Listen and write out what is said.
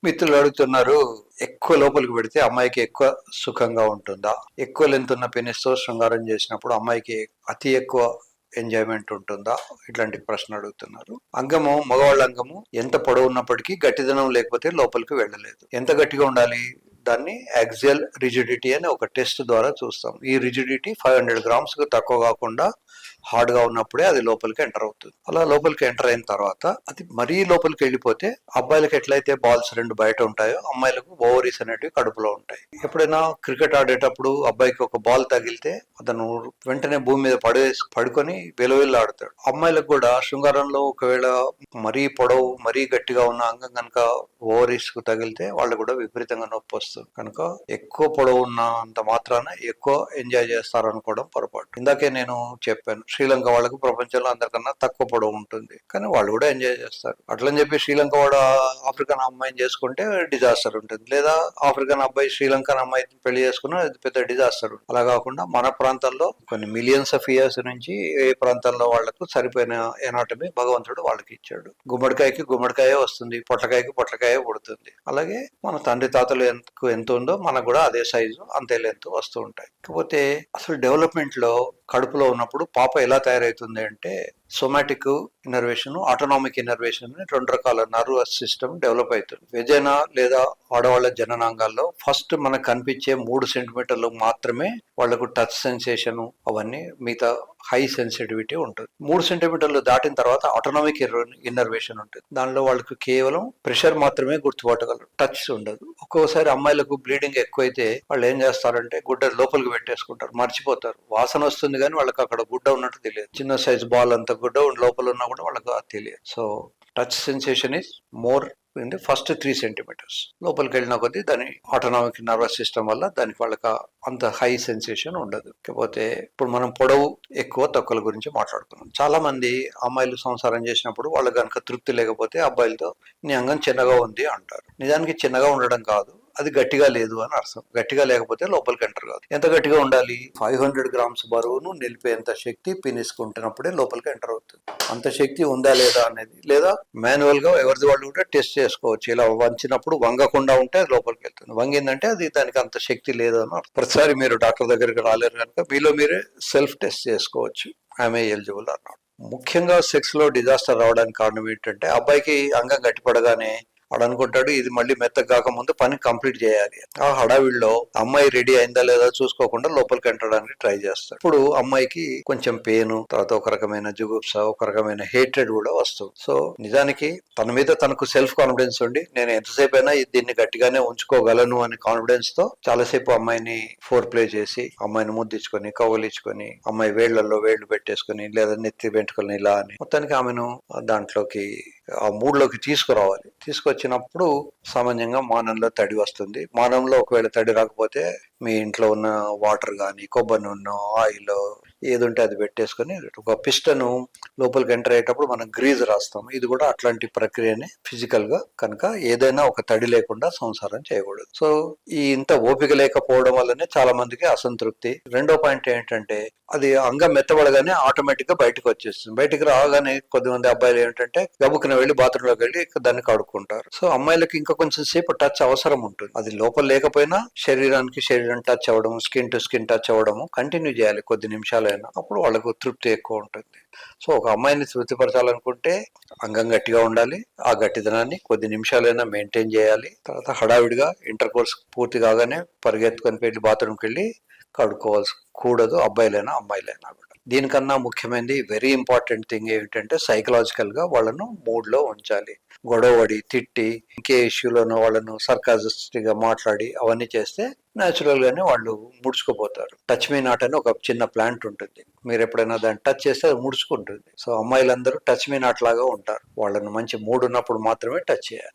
మిత్రులు అడుగుతున్నారు, ఎక్కువ లోపలికి పెడితే అమ్మాయికి ఎక్కువ సుఖంగా ఉంటుందా? ఎక్కువ లెంత్ ఉన్న పెనిస్తో శృంగారం చేసినప్పుడు అమ్మాయికి అతి ఎక్కువ ఎంజాయ్మెంట్ ఉంటుందా? ఇట్లాంటి ప్రశ్న అడుగుతున్నారు. అంగము, మగవాళ్ళ అంగము ఎంత పొడవు ఉన్నప్పటికీ గట్టిదనం లేకపోతే లోపలికి వెళ్ళలేదు. ఎంత గట్టిగా ఉండాలి? దాన్ని యాక్సియల్ రిజిడిటీ అని ఒక టెస్ట్ ద్వారా చూస్తాం. ఈ రిజిడిటీ 500 grams కు తక్కువ కాకుండా హార్డ్ గా ఉన్నప్పుడే అది లోపలికి ఎంటర్ అవుతుంది. అలా లోపలికి ఎంటర్ అయిన తర్వాత అది మరీ లోపలికి వెళ్ళిపోతే, అబ్బాయిలకి ఎట్లయితే బాల్స్ రెండు బయట ఉంటాయో అమ్మాయిలకు ఓవరీస్ అనేటివి కడుపులో ఉంటాయి. ఎప్పుడైనా క్రికెట్ ఆడేటప్పుడు అబ్బాయికి ఒక బాల్ తగిలితే అతను వెంటనే భూమి మీద పడుకొని వెలువెల్లాడుతాడు. అమ్మాయిలకు కూడా శృంగారంలో ఒకవేళ మరీ పొడవు మరీ గట్టిగా ఉన్న అంగం కనుక ఓవరీస్ కు తగిలితే వాళ్ళకు కూడా విపరీతంగా నొప్పి వస్తుంది. కనుక ఎక్కువ పొడవు ఉన్నంత మాత్రాన ఎక్కువ ఎంజాయ్ చేస్తారు అనుకోవడం పొరపాటు. ఇందాకే నేను చెప్పాను, శ్రీలంక వాళ్ళకు ప్రపంచంలో అందరికన్నా తక్కువ పొడవు ఉంటుంది, కానీ వాళ్ళు కూడా ఎంజాయ్ చేస్తారు. అట్లని చెప్పి శ్రీలంక వాడు ఆఫ్రికన్ అమ్మాయిని చేసుకుంటే డిజాస్టర్ ఉంటుంది, లేదా ఆఫ్రికన్ అబ్బాయి శ్రీలంకన్ అమ్మాయిని పెళ్లి చేసుకున్నా అది పెద్ద డిజాస్టర్. అలా కాకుండా మన ప్రాంతంలో కొన్ని మిలియన్స్ ఆఫ్ ఇయర్స్ నుంచి ఏ ప్రాంతంలో వాళ్లకు సరిపోయిన ఎనాటమీ భగవంతుడు వాళ్ళకి ఇచ్చాడు. గుమ్మడికాయకి గుమ్మడికాయ వస్తుంది, పొట్లకాయకి పొట్లకాయ పుడుతుంది. అలాగే మన తండ్రి తాతలు ఎంత ఉందో మనకు కూడా అదే సైజు అంతే లెంత్ వస్తూ ఉంటాయి. కాకపోతే అసలు డెవలప్మెంట్ లో కడుపులో ఉన్నప్పుడు పాప ఎలా తయారవుతుంది అంటే, సోమాటిక్ ఇన్నర్వేషన్, ఆటోనామిక్ ఇన్నర్వేషన్ అని రెండు రకాల నర్వస్ సిస్టమ్ డెవలప్ అవుతుంది. వెజైనా లేదా ఆడవాళ్ల జననాంగాల్లో ఫస్ట్ మనకు కనిపించే 3 సెంటీమీటర్లు మాత్రమే వాళ్లకు టచ్ సెన్సేషన్ అవన్నీ, మిగతా హై సెన్సిటివిటీ ఉంటుంది. 3 సెంటీమీటర్లు దాటిన తర్వాత ఆటోనామిక్ ఇన్నర్వేషన్ ఉంటుంది. దానిలో వాళ్ళకు కేవలం ప్రెషర్ మాత్రమే గుర్తుపట్టగలరు, టచ్ ఉండదు. ఒక్కోసారి అమ్మాయిలకు బ్లీడింగ్ ఎక్కువైతే వాళ్ళు ఏం చేస్తారంటే గుడ్డ లోపలికి పెట్టేసుకుంటారు, మర్చిపోతారు. వాసన వస్తుంది కానీ వాళ్ళకి అక్కడ గుడ్డ ఉన్నట్టు తెలియదు. చిన్న సైజ్ బాల్ అంత గుడ్డ లోపల ఉన్నా కూడా వాళ్ళకి తెలియదు. So touch sensation is more in the first 3 centimetres. లోపలికి వెళ్ళిన కొద్దీ దాని ఆటోనామిక్ నర్వస్ సిస్టమ్ వల్ల దానికి వాళ్ళకి అంత హై సెన్సేషన్ ఉండదు. కాకపోతే ఇప్పుడు మనం పొడవు ఎక్కువ తక్కువల గురించి మాట్లాడుతున్నాం. చాలా మంది అమ్మాయిలు సంసారం చేసినప్పుడు వాళ్ళకి కనుక తృప్తి లేకపోతే అబ్బాయిలతో నీ అంగం చిన్నగా ఉంది అంటారు. నిజానికి చిన్నగా ఉండడం కాదు, అది గట్టిగా లేదు అని అర్థం. గట్టిగా లేకపోతే లోపలికి ఎంటర్ కాదు. ఎంత గట్టిగా ఉండాలి? 500 grams బరువును నిలిపేంత శక్తి పినిసుకుంటున్నప్పుడే లోపలికి ఎంటర్ అవుతుంది. అంత శక్తి ఉందా లేదా అనేది, లేదా మాన్యువల్ గా ఎవరిది వాళ్ళు కూడా టెస్ట్ చేసుకోవచ్చు. ఇలా వంచినప్పుడు వంగకుండా ఉంటే అది లోపలికి వెళ్తుంది, వంగిందంటే అది దానికి అంత శక్తి లేదు అని అర్థం. ప్రతిసారి మీరు డాక్టర్ దగ్గరికి రాలేరు కనుక మీలో మీరే సెల్ఫ్ టెస్ట్ చేసుకోవచ్చు, ఆమె ఎలిజిబుల్ అన్నాడు. ముఖ్యంగా సెక్స్ లో డిజాస్టర్ రావడానికి కారణం ఏంటంటే, అబ్బాయికి అంగం గట్టిపడగానే వాడు అనుకుంటాడు ఇది మళ్ళీ మెత్తగా కాకముందు పని కంప్లీట్ చేయాలి. ఆ హడావిడిలో అమ్మాయి రెడీ అయిందా లేదా చూసుకోకుండా లోపలికి ఎంటడానికి ట్రై చేస్తాడు. ఇప్పుడు అమ్మాయికి కొంచెం పెయిన్, తర్వాత ఒక రకమైన జుగుప్స, ఒక రకమైన హేట్రెడ్ కూడా వస్తుంది. సో నిజానికి తన మీద తనకు సెల్ఫ్ కాన్ఫిడెన్స్ ఉండి నేను ఎంతసేపు అయినా దీన్ని గట్టిగానే ఉంచుకోగలను అనే కాన్ఫిడెన్స్ తో చాలాసేపు అమ్మాయిని ఫోర్ ప్లే చేసి, అమ్మాయిని ముద్దించుకొని కౌగిలించుకొని, అమ్మాయి వేళ్లలో వేళ్లు పెట్టేసుకొని, లేదా నెత్తి వెంట్రుకలను ఇలా అని మొత్తానికి ఆమెను దాంట్లోకి ఆ మూడ్లోకి తీసుకురావాలి. తీసుకొచ్చినప్పుడు సామాన్యంగా మానంలో తడి వస్తుంది. మానంలో ఒకవేళ తడి రాకపోతే మీ ఇంట్లో ఉన్న వాటర్ కానీ, కొబ్బరి నూనె, ఆయిల్ ఏది ఉంటే అది పెట్టేసుకొని, ఒక పిస్టన్ లోపలికి ఎంటర్ అయ్యేటప్పుడు మనం గ్రీజ్ రాస్తాం. ఇది కూడా అట్లాంటి ప్రక్రియనే ఫిజికల్ గా. కనుక ఏదైనా ఒక తడి లేకుండా సంసారం చేయకూడదు. సో ఈ ఇంత ఓపిక లేకపోవడం వల్లనే చాలా మందికి అసంతృప్తి. రెండో పాయింట్ ఏంటంటే, అది అంగం మెత్తబడగానే ఆటోమేటిక్ గా బయటకు వచ్చేస్తుంది. బయటకు రాగానే కొద్దిమంది అబ్బాయిలు ఏంటంటే గబుక్కున వెళ్ళి బాత్రూమ్ లోకి వెళ్ళి దాన్ని కడుక్కుంటారు. సో అమ్మాయిలకి ఇంకా కొంచెం సేపు టచ్ అవసరం ఉంటుంది. అది లోపల లేకపోయినా శరీరానికి శరీరం టచ్ అవ్వడం, స్కిన్ టు స్కిన్ టచ్ అవ్వడము కంటిన్యూ చేయాలి కొద్ది నిమిషాలైనా. అప్పుడు వాళ్ళకు తృప్తి ఎక్కువ ఉంటుంది. సో ఒక అమ్మాయిని తృప్తిపరచాలనుకుంటే అంగం గట్టిగా ఉండాలి, ఆ గట్టిదనాన్ని కొద్ది నిమిషాలైనా మెయింటైన్ చేయాలి. తర్వాత హడావిడిగా ఇంటర్ కోర్స్ పూర్తి కాగానే పరిగెత్తుకొని వెళ్ళి బాత్రూమ్కి వెళ్ళి కడుక్కోవాల్సి కూడదు, అబ్బాయిలైనా అమ్మాయిలైనా కూడా. దీనికన్నా ముఖ్యమైనది, వెరీ ఇంపార్టెంట్ థింగ్ ఏమిటంటే సైకలాజికల్ గా వాళ్ళను మూడ్ లో ఉంచాలి. గొడవడి తిట్టి ఇంకే ఇష్యూలోనో వాళ్ళను సర్కాజిస్టిక్ గా మాట్లాడి అవన్నీ చేస్తే న్యాచురల్ గానే వాళ్ళు ముడుచుకుపోతారు. టచ్ మీ నాట్ అని ఒక చిన్న ప్లాంట్ ఉంటుంది, మీరు ఎప్పుడైనా దాన్ని టచ్ చేస్తే అది ముడుచుకుంటుంది. సో అమ్మాయిలందరూ టచ్ మీ నాట్ లాగా ఉంటారు. వాళ్ళను మంచి మూడ్ ఉన్నప్పుడు మాత్రమే టచ్ చేయాలి.